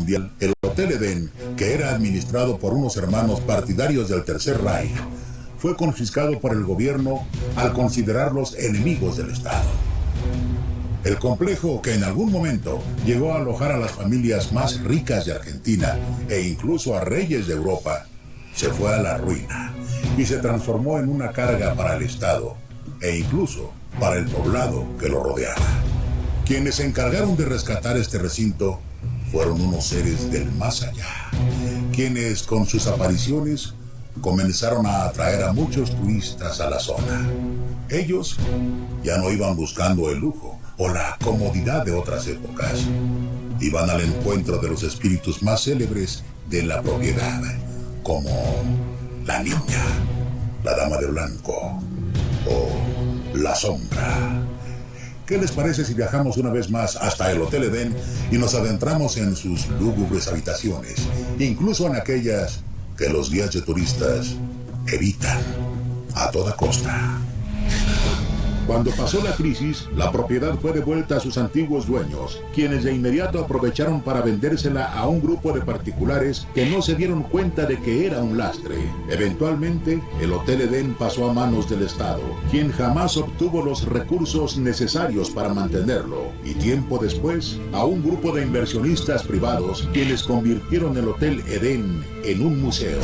Mundial, el Hotel Edén, que era administrado por unos hermanos partidarios del Tercer Reich, fue confiscado por el gobierno al considerarlos enemigos del Estado. El complejo, que en algún momento llegó a alojar a las familias más ricas de Argentina e incluso a reyes de Europa, se fue a la ruina y se transformó en una carga para el Estado e incluso para el poblado que lo rodeaba. Quienes se encargaron de rescatar este recinto fueron unos seres del más allá, quienes con sus apariciones comenzaron a atraer a muchos turistas a la zona. Ellos ya no iban buscando el lujo o la comodidad de otras épocas. Iban al encuentro de los espíritus más célebres de la propiedad, como la niña, la dama de blanco o la sombra. ¿Qué les parece si viajamos una vez más hasta el Hotel Edén y nos adentramos en sus lúgubres habitaciones, incluso en aquellas que los guías de turistas evitan a toda costa? Cuando pasó la crisis, la propiedad fue devuelta a sus antiguos dueños, quienes de inmediato aprovecharon para vendérsela a un grupo de particulares que no se dieron cuenta de que era un lastre. Eventualmente, el Hotel Edén pasó a manos del Estado, quien jamás obtuvo los recursos necesarios para mantenerlo, y tiempo después, a un grupo de inversionistas privados, quienes convirtieron el Hotel Edén en un museo.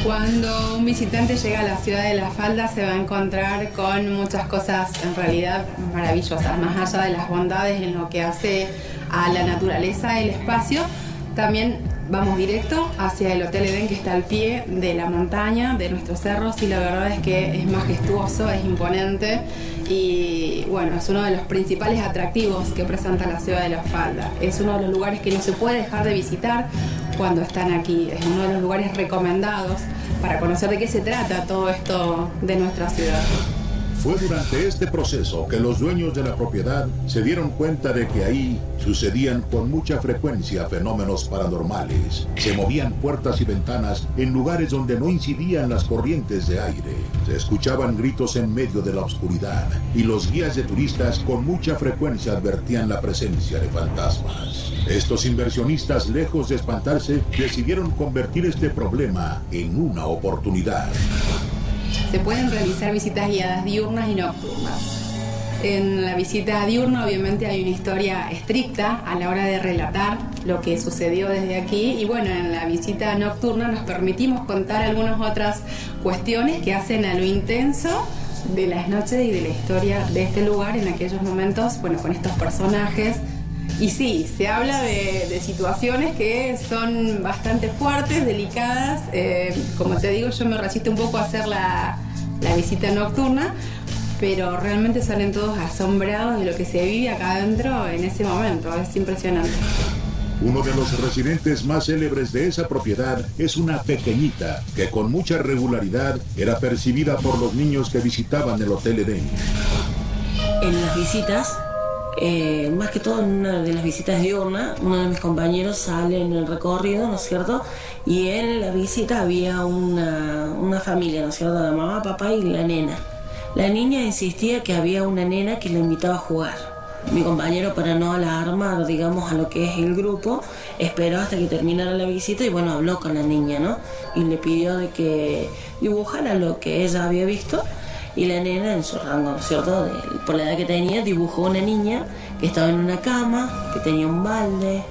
Cuando un visitante llega a la ciudad de La Falda se va a encontrar con muchas cosas en realidad maravillosas, más allá de las bondades en lo que hace a la naturaleza, el espacio. También vamos directo hacia el Hotel Edén, que está al pie de la montaña, de nuestros cerros, y la verdad es que es majestuoso, es imponente y bueno, es uno de los principales atractivos que presenta la ciudad de La Falda. Es uno de los lugares que no se puede dejar de visitar cuando están aquí. Es uno de los lugares recomendados para conocer de qué se trata todo esto de nuestra ciudad. Fue durante este proceso que los dueños de la propiedad se dieron cuenta de que ahí sucedían con mucha frecuencia fenómenos paranormales. Se movían puertas y ventanas en lugares donde no incidían las corrientes de aire. Se escuchaban gritos en medio de la oscuridad y los guías de turistas con mucha frecuencia advertían la presencia de fantasmas. Estos inversionistas, lejos de espantarse, decidieron convertir este problema en una oportunidad. Se pueden realizar visitas guiadas diurnas y nocturnas. En la visita diurna obviamente hay una historia estricta a la hora de relatar lo que sucedió desde aquí, y bueno, en la visita nocturna nos permitimos contar algunas otras cuestiones que hacen a lo intenso de las noches y de la historia de este lugar en aquellos momentos, bueno, con estos personajes. Y sí, se habla de situaciones que son bastante fuertes, delicadas. Como te digo, yo me resisto un poco a hacer la visita nocturna, pero realmente salen todos asombrados de lo que se vive acá adentro en ese momento. Es impresionante. Uno de los residentes más célebres de esa propiedad es una pequeñita que con mucha regularidad era percibida por los niños que visitaban el Hotel Edén. En las visitas, más que todo en una de las visitas diurnas, uno de mis compañeros sale en el recorrido, ¿no es cierto? Y en la visita había una familia, ¿no es cierto? La mamá, papá y la nena. La niña insistía que había una nena que la invitaba a jugar. Mi compañero, para no alarmar, digamos, a lo que es el grupo, esperó hasta que terminara la visita y bueno, habló con la niña, ¿no? Y le pidió de que dibujara lo que ella había visto. Y la nena, en su rango, ¿no es cierto?, por la edad que tenía, dibujó una niña que estaba en una cama, que tenía un balde.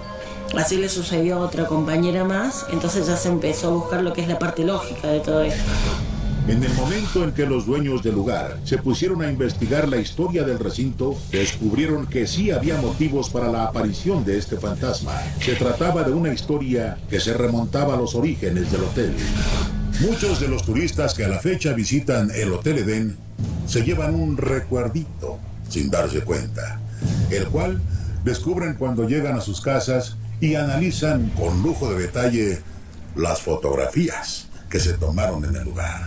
Así le sucedió a otra compañera más. Entonces ya se empezó a buscar lo que es la parte lógica de todo esto. En el momento en que los dueños del lugar se pusieron a investigar la historia del recinto, descubrieron que sí había motivos para la aparición de este fantasma. Se trataba de una historia que se remontaba a los orígenes del hotel. Muchos de los turistas que a la fecha visitan el Hotel Edén se llevan un recuerdito sin darse cuenta, el cual descubren cuando llegan a sus casas y analizan con lujo de detalle las fotografías que se tomaron en el lugar,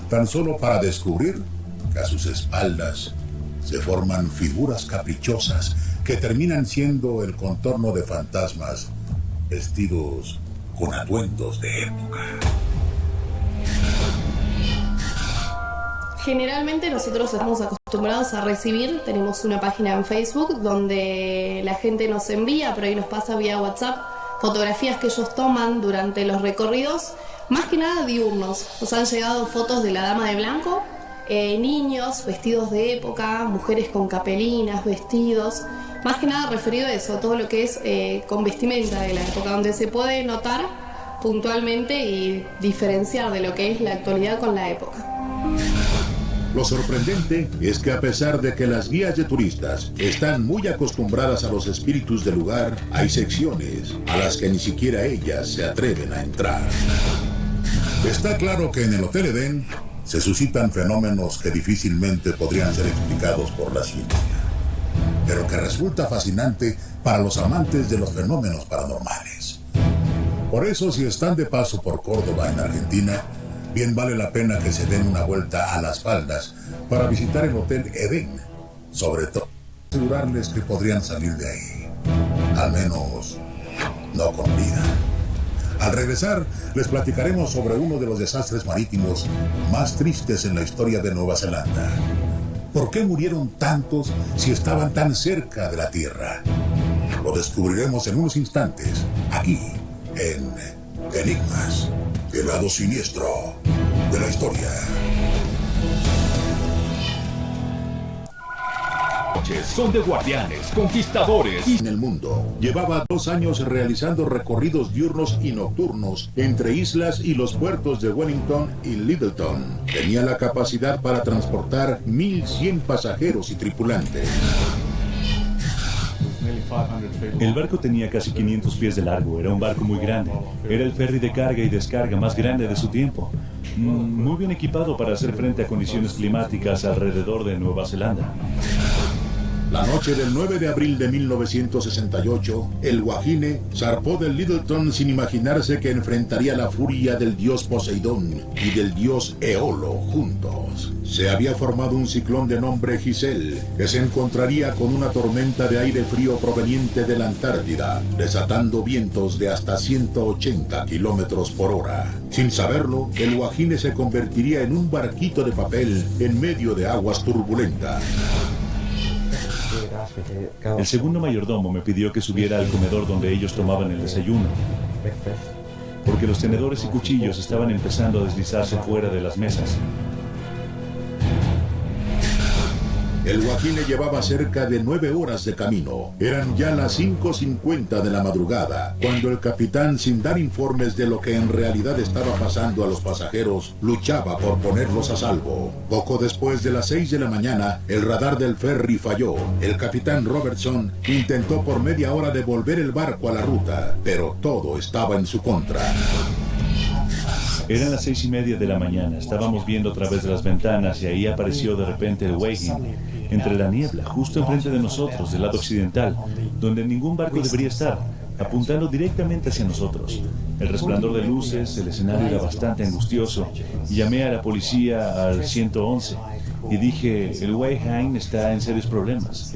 tan solo para descubrir que a sus espaldas se forman figuras caprichosas que terminan siendo el contorno de fantasmas vestidos con atuendos de época. Generalmente nosotros estamos acostumbrados a recibir, tenemos una página en Facebook donde la gente nos envía, por ahí nos pasa vía WhatsApp fotografías que ellos toman durante los recorridos, más que nada diurnos. Nos han llegado fotos de la Dama de Blanco, niños vestidos de época, mujeres con capelinas, vestidos, más que nada referido a eso, todo lo que es con vestimenta de la época, donde se puede notar puntualmente y diferenciar de lo que es la actualidad con la época. Lo sorprendente es que a pesar de que las guías de turistas están muy acostumbradas a los espíritus del lugar, hay secciones a las que ni siquiera ellas se atreven a entrar. Está claro que en el Hotel Edén se suscitan fenómenos que difícilmente podrían ser explicados por la ciencia, pero que resulta fascinante para los amantes de los fenómenos paranormales. Por eso, si están de paso por Córdoba, en Argentina, bien vale la pena que se den una vuelta a las faldas para visitar el Hotel Edén. Sobre todo, asegurarles que podrían salir de ahí, al menos no con vida. Al regresar, les platicaremos sobre uno de los desastres marítimos más tristes en la historia de Nueva Zelanda. ¿Por qué murieron tantos si estaban tan cerca de la Tierra? Lo descubriremos en unos instantes, aquí, en Enigmas, el lado siniestro de la historia. Son de guardianes, conquistadores. En el mundo, llevaba 2 años realizando recorridos diurnos y nocturnos entre islas y los puertos de Wellington y Lyttelton. Tenía la capacidad para transportar 1.100 pasajeros y tripulantes. El barco tenía casi 500 pies de largo, era un barco muy grande. Era el ferry de carga y descarga más grande de su tiempo. Muy bien equipado para hacer frente a condiciones climáticas alrededor de Nueva Zelanda. La noche del 9 de abril de 1968, el Wahine zarpó del Lyttelton sin imaginarse que enfrentaría la furia del dios Poseidón y del dios Eolo juntos. Se había formado un ciclón de nombre Giselle, que se encontraría con una tormenta de aire frío proveniente de la Antártida, desatando vientos de hasta 180 kilómetros por hora. Sin saberlo, el Wahine se convertiría en un barquito de papel en medio de aguas turbulentas. El segundo mayordomo me pidió que subiera al comedor donde ellos tomaban el desayuno, porque los tenedores y cuchillos estaban empezando a deslizarse fuera de las mesas. El Wahine llevaba cerca de 9 horas de camino. Eran ya las 5:50 de la madrugada, cuando el capitán, sin dar informes de lo que en realidad estaba pasando a los pasajeros, luchaba por ponerlos a salvo. Poco después de las 6 de la mañana, el radar del ferry falló. El capitán Robertson intentó por media hora devolver el barco a la ruta, pero todo estaba en su contra. Eran las 6:30 de la mañana, estábamos viendo a través de las ventanas y ahí apareció de repente el Wahine, entre la niebla, justo enfrente de nosotros, del lado occidental, donde ningún barco debería estar, apuntando directamente hacia nosotros. El resplandor de luces, el escenario era bastante angustioso, y llamé a la policía al 111 y dije, el Wahine está en serios problemas.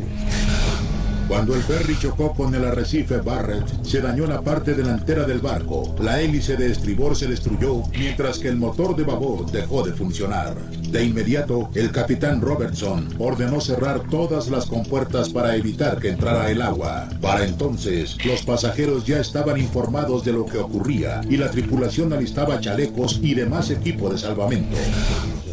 Cuando el ferry chocó con el arrecife Barrett, se dañó la parte delantera del barco. La hélice de estribor se destruyó, mientras que el motor de babor dejó de funcionar. De inmediato, el capitán Robertson ordenó cerrar todas las compuertas para evitar que entrara el agua. Para entonces, los pasajeros ya estaban informados de lo que ocurría y la tripulación alistaba chalecos y demás equipo de salvamento.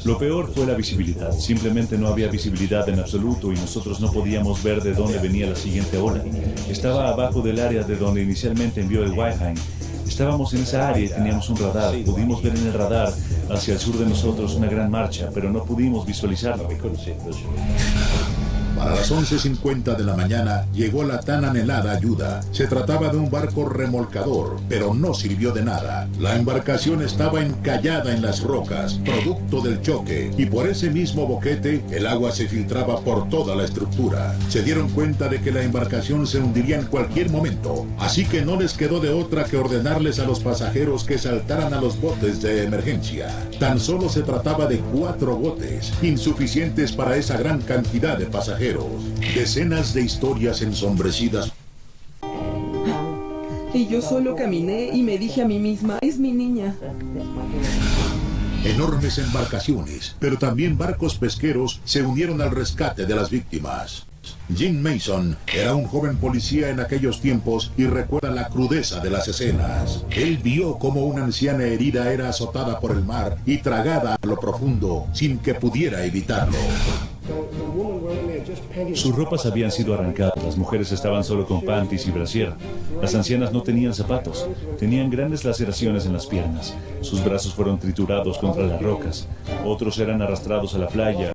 Lo peor fue la visibilidad. Simplemente no había visibilidad en absoluto y nosotros no podíamos ver de dónde venía la siguiente ola. Estaba abajo del área de donde inicialmente envió el Wahine. Estábamos en esa área y teníamos un radar. Pudimos ver en el radar hacia el sur de nosotros una gran marcha, pero no pudimos visualizarlo. Para las 11:50 de la mañana llegó la tan anhelada ayuda. Se trataba de un barco remolcador, pero no sirvió de nada. La embarcación estaba encallada en las rocas, producto del choque, y por ese mismo boquete el agua se filtraba por toda la estructura. Se dieron cuenta de que la embarcación se hundiría en cualquier momento, así que no les quedó de otra que ordenarles a los pasajeros que saltaran a los botes de emergencia. Tan solo se trataba de 4 botes, insuficientes para esa gran cantidad de pasajeros. Decenas de historias ensombrecidas. Y yo solo caminé y me dije a mí misma, es mi niña. Enormes embarcaciones, pero también barcos pesqueros se unieron al rescate de las víctimas. Jim Mason era un joven policía en aquellos tiempos y recuerda la crudeza de las escenas. Él vio cómo una anciana herida era azotada por el mar y tragada a lo profundo sin que pudiera evitarlo. Sus ropas habían sido arrancadas, las mujeres estaban solo con panties y brasier. Las ancianas no tenían zapatos, tenían grandes laceraciones en las piernas. Sus brazos fueron triturados contra las rocas, otros eran arrastrados a la playa.